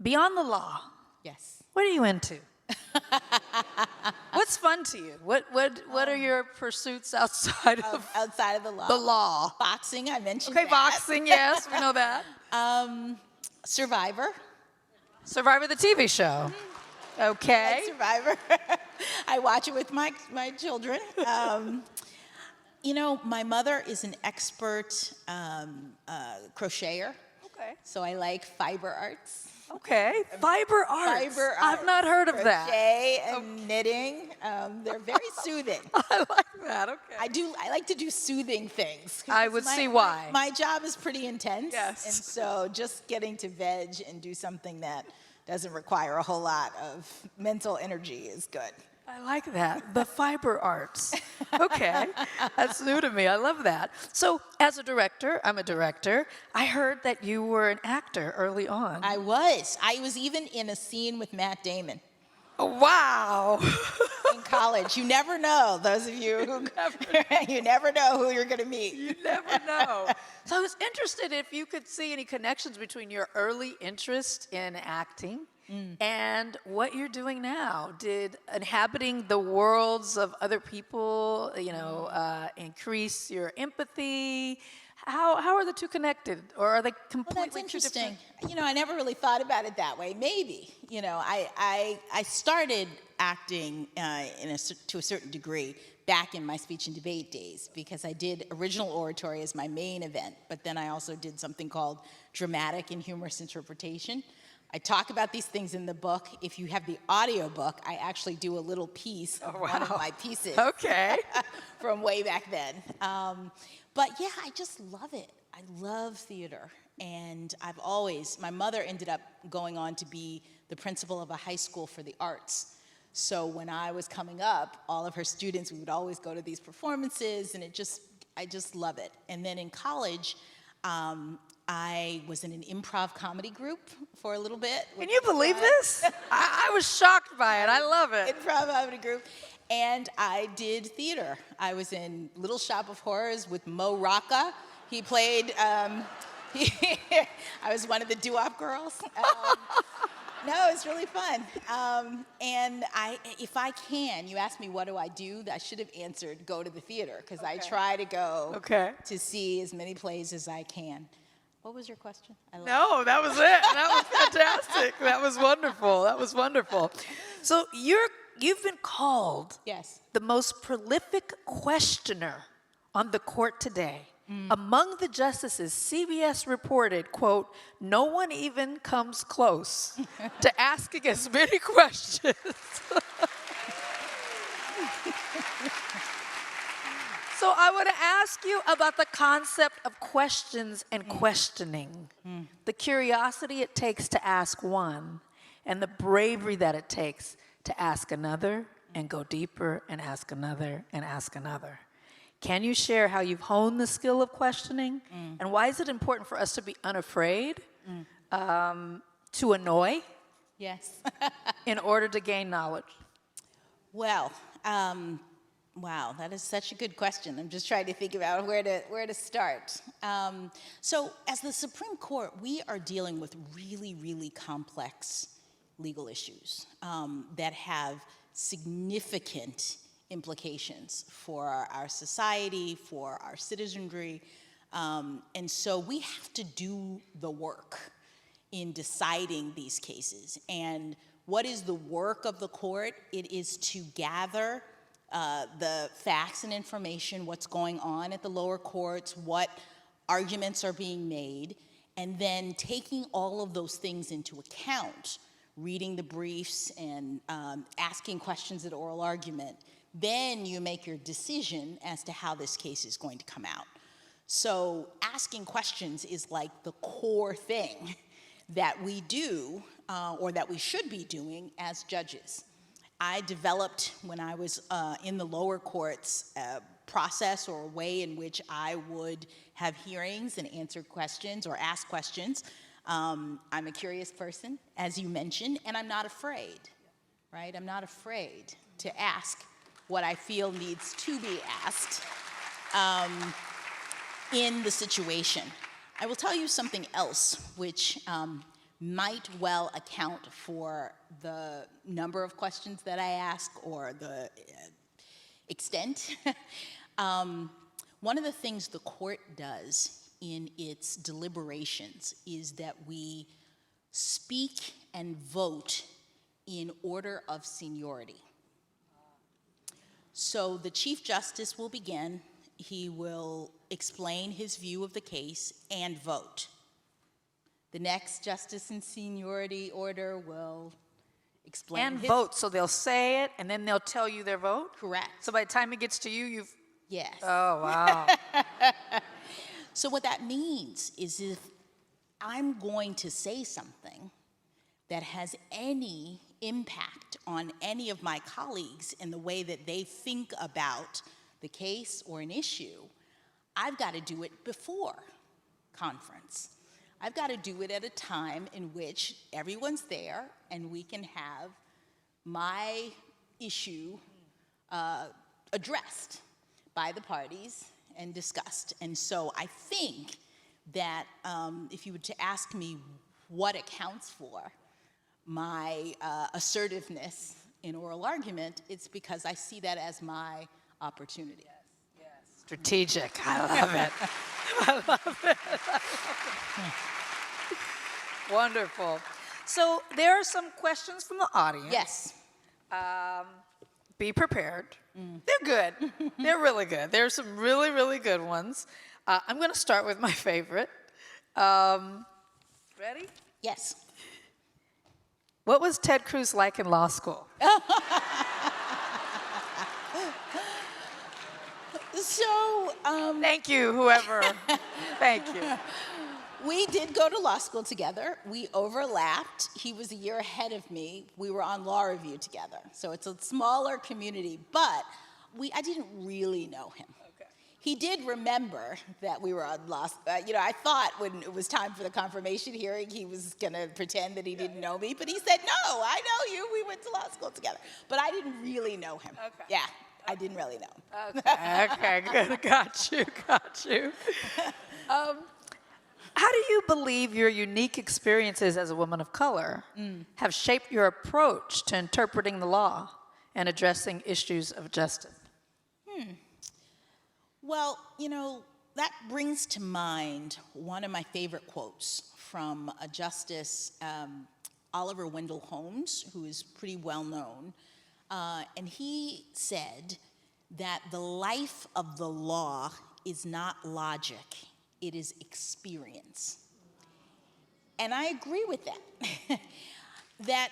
Beyond the law, Yes. what are you into? What what's fun to you? What are your pursuits outside of Outside of the law. the law? Boxing, I mentioned Okay, that. boxing, yes, we know that. Survivor. Survivor, the TV show. Okay. Like Survivor. I watch it with my children. You know, my mother is an expert crocheter. Okay. So I like fiber arts. Okay. Fiber arts. Fiber I've arts, not heard of that. crochet and knitting. They're very soothing. I like that. Okay. I like to do soothing things. I would see why. My job is pretty intense. Yes. And so just getting to veg and do something that doesn't require a whole lot of mental energy is good. I like that. The fiber arts. Okay. That's new to me. I love that. So, as a director, I'm a director. I heard that you were an actor early on. I was even in a scene with Matt Damon Oh, wow. in college. You never know, those of you who you never know who you're going to meet. You never know. So I was interested if you could see any connections between your early interest in acting and what you're doing now. Did inhabiting the worlds of other people, increase your empathy? How are the two connected, or are they Well, completely that's interesting. two different? You know, I never really thought about it that way. Maybe. You know, I started acting to a certain degree back in my speech and debate days because I did original oratory as my main event, but then I also did something called dramatic and humorous interpretation. I talk about these things in the book. If you have the audio book, I actually do a little piece of one of my pieces. Okay. From way back then. But yeah, I just love it. I love theater. And my mother ended up going on to be the principal of a high school for the arts. So when I was coming up, all of her students, we would always go to these performances, and I just love it. And then in college, I was in an improv comedy group for a little bit. Can you believe this? I was shocked by it. I love it. Improv comedy group. And I did theater. I was in Little Shop of Horrors with Mo Rocca. He played, I was one of the doo-wop girls. No, it's really fun. And if I can, you asked me what do I do, I should have answered go to the theater, because I try to go to see as many plays as I can. What was your question? No, that was it. That was fantastic. That was wonderful. That was wonderful. So you've been called the most prolific questioner on the court today. Among the justices, CBS reported, quote, "No one even comes close to asking as many questions." So I want to ask you about the concept of questions and questioning. The curiosity it takes to ask one, and the bravery that it takes to ask another, and go deeper, and ask another, and ask another. Can you share how you've honed the skill of questioning? And why is it important for us to be unafraid, to annoy, in order to gain knowledge? Well, wow, that is such a good question. I'm just trying to think about where to start. So as the Supreme Court, we are dealing with really, really complex legal issues that have significant implications for our society, for our citizenry. And so we have to do the work in deciding these cases. And what is the work of the court? It is to gather the facts and information, what's going on at the lower courts, what arguments are being made, and then taking all of those things into account, reading the briefs and asking questions at oral argument. Then you make your decision as to how this case is going to come out. So asking questions is like the core thing that we do, or that we should be doing as judges. I developed, when I was in the lower courts, a process or a way in which I would have hearings and answer questions or ask questions. I'm a curious person, as you mentioned, and I'm not afraid, right? I'm not afraid to ask what I feel needs to be asked in the situation. I will tell you something else which might well account for the number of questions that I ask or the extent. One of the things the court does in its deliberations is that we speak and vote in order of seniority. So the Chief Justice will begin. He will explain his view of the case and vote. The next justice in seniority order will explain And his vote, so they'll say it, and then they'll tell you their vote? Correct. So by the time it gets to you, you've... Yes. Oh, wow. So what that means is if I'm going to say something that has any impact on any of my colleagues in the way that they think about the case or an issue, I've got to do it before conference. I've got to do it at a time in which everyone's there and we can have my issue addressed by the parties and discussed. And so I think that if you were to ask me what accounts for my assertiveness in oral argument, it's because I see that as my opportunity. Strategic. I love it. I love it. Wonderful. So there are some questions from the audience. Yes. Be prepared. They're good. They're really good. There are some really, really good ones. I'm going to start with my favorite. Ready? Yes. What was Ted Cruz like in law school? So, Thank you, whoever. Thank you. we did go to law school together. We overlapped. He was a year ahead of me. We were on law review together. So it's a smaller community, but I didn't really know him. Okay. He did remember that we were on law school. I thought when it was time for the confirmation hearing, he was going to pretend that he didn't know me, but he said, no, I know you. We went to law school together. But I didn't really know him. Okay. Yeah, I didn't really know him. Okay, good. Got you. How do you believe your unique experiences as a woman of color have shaped your approach to interpreting the law and addressing issues of justice? Well, that brings to mind one of my favorite quotes from a Justice Oliver Wendell Holmes, who is pretty well known. And he said that the life of the law is not logic, it is experience. And I agree with that. That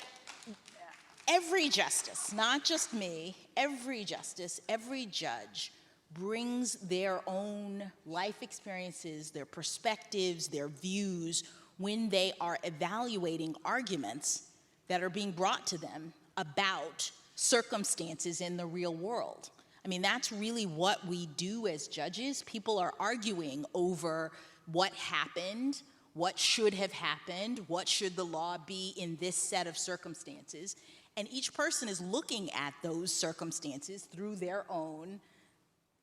every justice, not just me, every justice, every judge, brings their own life experiences, their perspectives, their views when they are evaluating arguments that are being brought to them about circumstances in the real world. I mean, that's really what we do as judges. People are arguing over what happened, what should have happened, what should the law be in this set of circumstances, and each person is looking at those circumstances through their own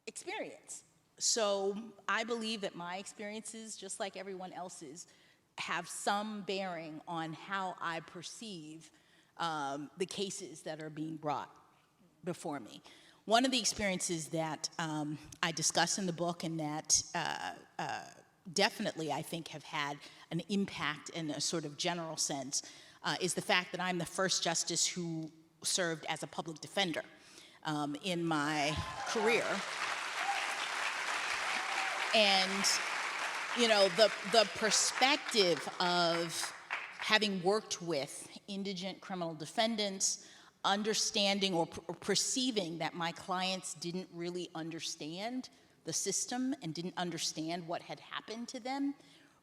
experience. So I believe that my experiences, just like everyone else's, have some bearing on how I perceive the cases that are being brought before me. One of the experiences that I discuss in the book and that definitely I think have had an impact in a sort of general sense is the fact that I'm the first justice who served as a public defender in my career. And, the perspective of having worked with indigent criminal defendants, understanding or perceiving that my clients didn't really understand the system and didn't understand what had happened to them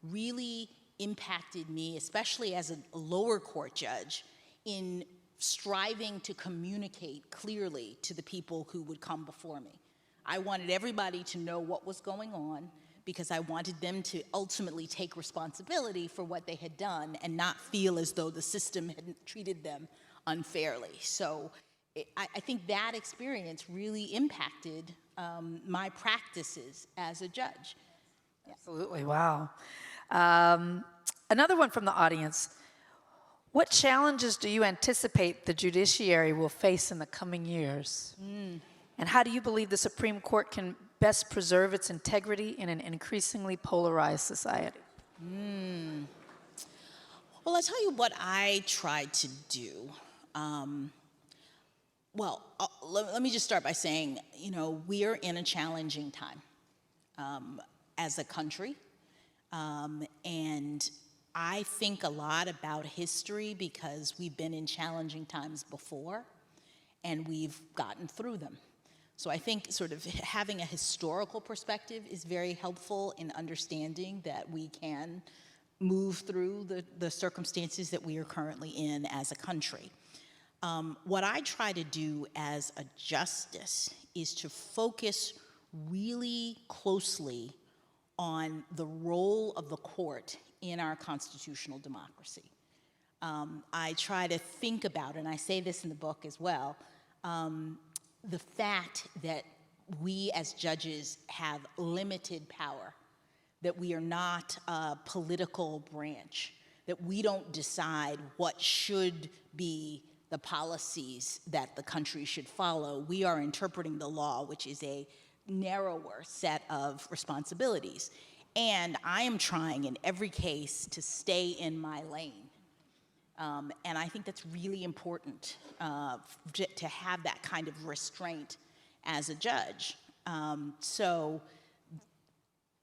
really impacted me, especially as a lower court judge, in striving to communicate clearly to the people who would come before me. I wanted everybody to know what was going on because I wanted them to ultimately take responsibility for what they had done and not feel as though the system had treated them unfairly. So I think that experience really impacted my practices as a judge. Absolutely, wow. Another one from the audience. What challenges do you anticipate the judiciary will face in the coming years? And how do you believe the Supreme Court can best preserve its integrity in an increasingly polarized society? Well, I'll tell you what I tried to do. Let me just start by saying, we are in a challenging time as a country. And I think a lot about history because we've been in challenging times before and we've gotten through them. So I think sort of having a historical perspective is very helpful in understanding that we can move through the circumstances that we are currently in as a country. What I try to do as a justice is to focus really closely on the role of the court in our constitutional democracy. I try to think about, and I say this in the book as well, the fact that we as judges have limited power, that we are not a political branch, that we don't decide what should be the policies that the country should follow. We are interpreting the law, which is a narrower set of responsibilities. And I am trying in every case to stay in my lane. And I think that's really important to have that kind of restraint as a judge. So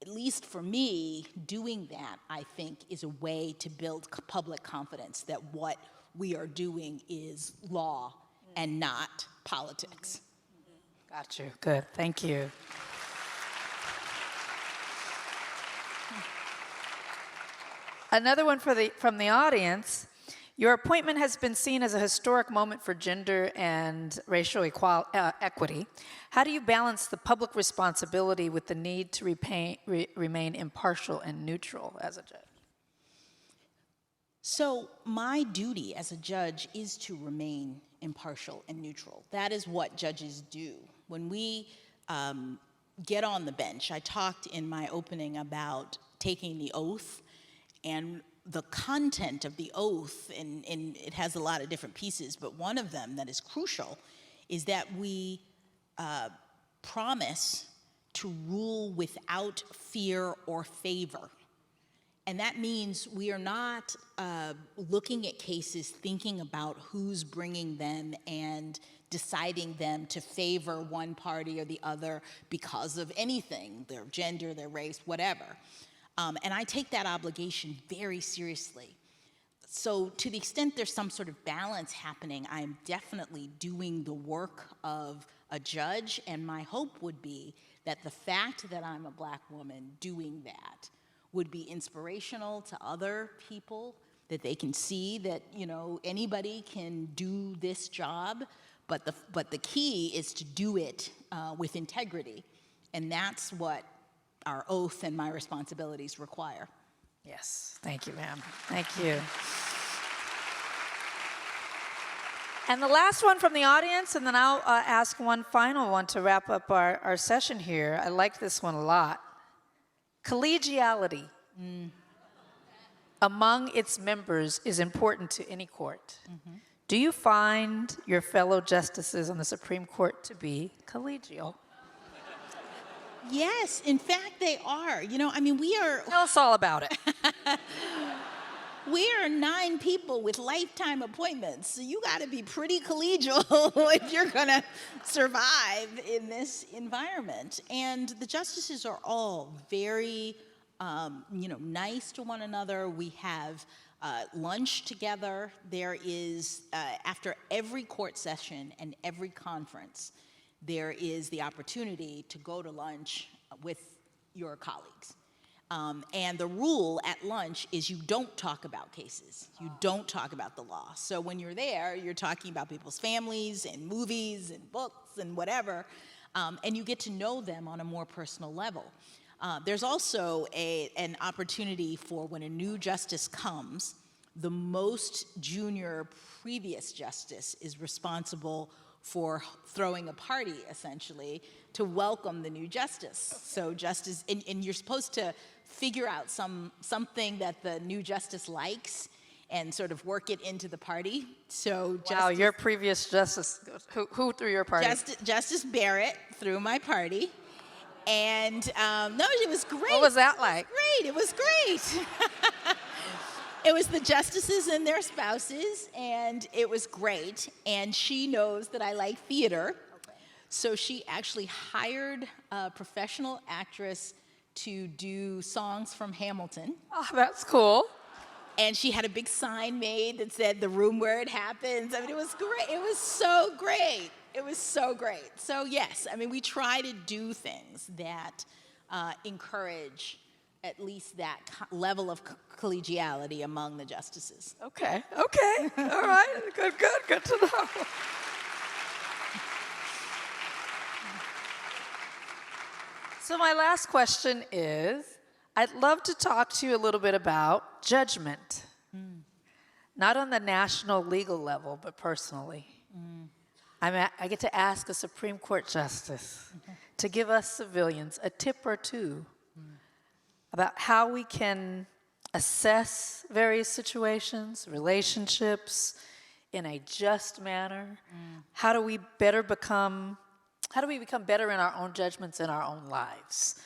at least for me, doing that, I think, is a way to build public confidence that what we are doing is law and not politics. Got you. Good. Thank you. Another one from the audience. Your appointment has been seen as a historic moment for gender and racial equity. How do you balance the public responsibility with the need to remain impartial and neutral as a judge? So my duty as a judge is to remain impartial and neutral. That is what judges do. When we get on the bench, I talked in my opening about taking the oath, and the content of the oath, and it has a lot of different pieces, but one of them that is crucial is that we promise to rule without fear or favor. And that means we are not looking at cases thinking about who's bringing them and deciding them to favor one party or the other because of anything, their gender, their race, whatever. And I take that obligation very seriously. So to the extent there's some sort of balance happening, I'm definitely doing the work of a judge, and my hope would be that the fact that I'm a Black woman doing that would be inspirational to other people, that they can see that, anybody can do this job, but the key is to do it with integrity, and that's what our oath and my responsibilities require. Yes, thank you, ma'am. Thank you. And the last one from the audience, and then I'll ask one final one to wrap up our session here. I like this one a lot. Collegiality among its members is important to any court. Mm-hmm. Do you find your fellow justices on the Supreme Court to be collegial? Yes, in fact, they are. We are... Tell us all about it. We are 9 people with lifetime appointments, so you got to be pretty collegial if you're going to survive in this environment. And the justices are all very, nice to one another. We have lunch together. There is, after every court session and every conference, there is the opportunity to go to lunch with your colleagues. And the rule at lunch is you don't talk about cases. You don't talk about the law. So when you're there, you're talking about people's families and movies and books and whatever, and you get to know them on a more personal level. There's also an opportunity for when a new justice comes, the most junior previous justice is responsible for throwing a party, essentially, to welcome the new justice. So justice, and you're supposed to figure out something that the new justice likes, and sort of work it into the party. So Wow, your previous justice, who threw your party? Justice Barrett threw my party. And no, it was great. What was that like? It was great. It was the justices and their spouses, and it was great. And she knows that I like theater. So she actually hired a professional actress to do songs from Hamilton. Oh, that's cool. And she had a big sign made that said the room where it happens. I mean, it was great. It was so great. It was so great. So yes, I mean, we try to do things that encourage at least that level of collegiality among the justices. Okay. All right. Good to know. So my last question is, I'd love to talk to you a little bit about judgment. Not on the national legal level, but personally. I get to ask a Supreme Court justice to give us civilians a tip or two about how we can assess various situations, relationships in a just manner. How do we become better in our own judgments in our own lives?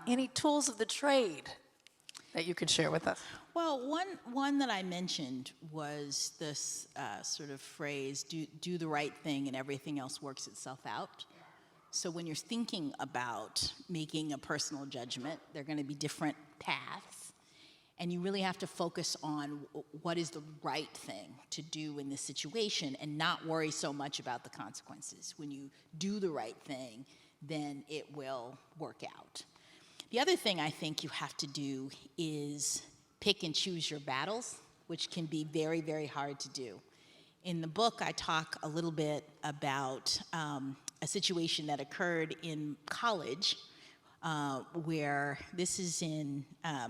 Any tools of the trade that you can share with us? Well, one that I mentioned was this sort of phrase, do the right thing and everything else works itself out. So when you're thinking about making a personal judgment, there are going to be different paths, and you really have to focus on what is the right thing to do in this situation and not worry so much about the consequences. When you do the right thing, then it will work out. The other thing I think you have to do is pick and choose your battles, which can be very, very hard to do. In the book, I talk a little bit about a situation that occurred in college where this is in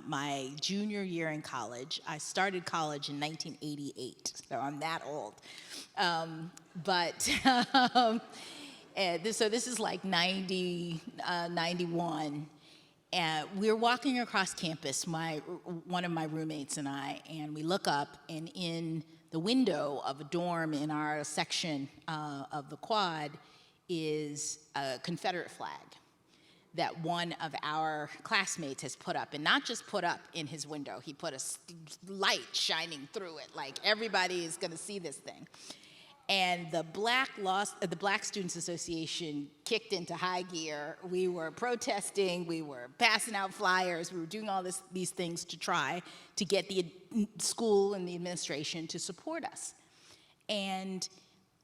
my junior year in college. I started college in 1988, so I'm that old. So this is like 90, 91. We're walking across campus, one of my roommates and I, and we look up, and in the window of a dorm in our section of the quad is a Confederate flag that one of our classmates has put up, and not just put up in his window, he put a light shining through it, like everybody is gonna see this thing. And the Black Students Association kicked into high gear. We were protesting, we were passing out flyers, we were doing all these things to try to get the school and the administration to support us. And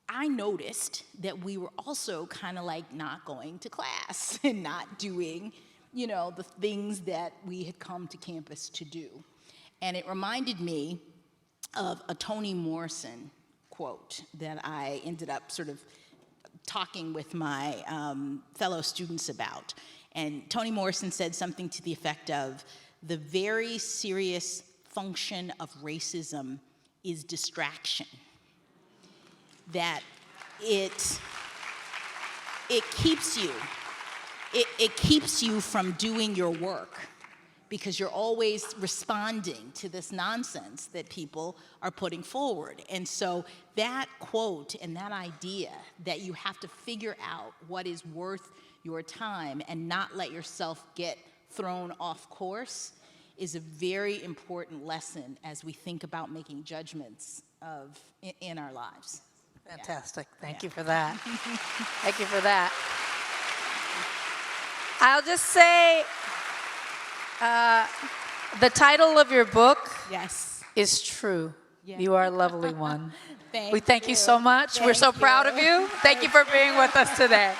I noticed that we were also kind of like not going to class and not doing, the things that we had come to campus to do. And it reminded me of a Toni Morrison quote that I ended up sort of talking with my fellow students about. And Toni Morrison said something to the effect of, the very serious function of racism is distraction. That it keeps you from doing your work, because you're always responding to this nonsense that people are putting forward. And so that quote and that idea that you have to figure out what is worth your time and not let yourself get thrown off course is a very important lesson as we think about making judgments in our lives. Fantastic. Thank you for that. Thank you for that. I'll just say, the title of your book is true. Yeah. You are a lovely one. We thank you so much. We're so proud of you. Thank you for being with us today.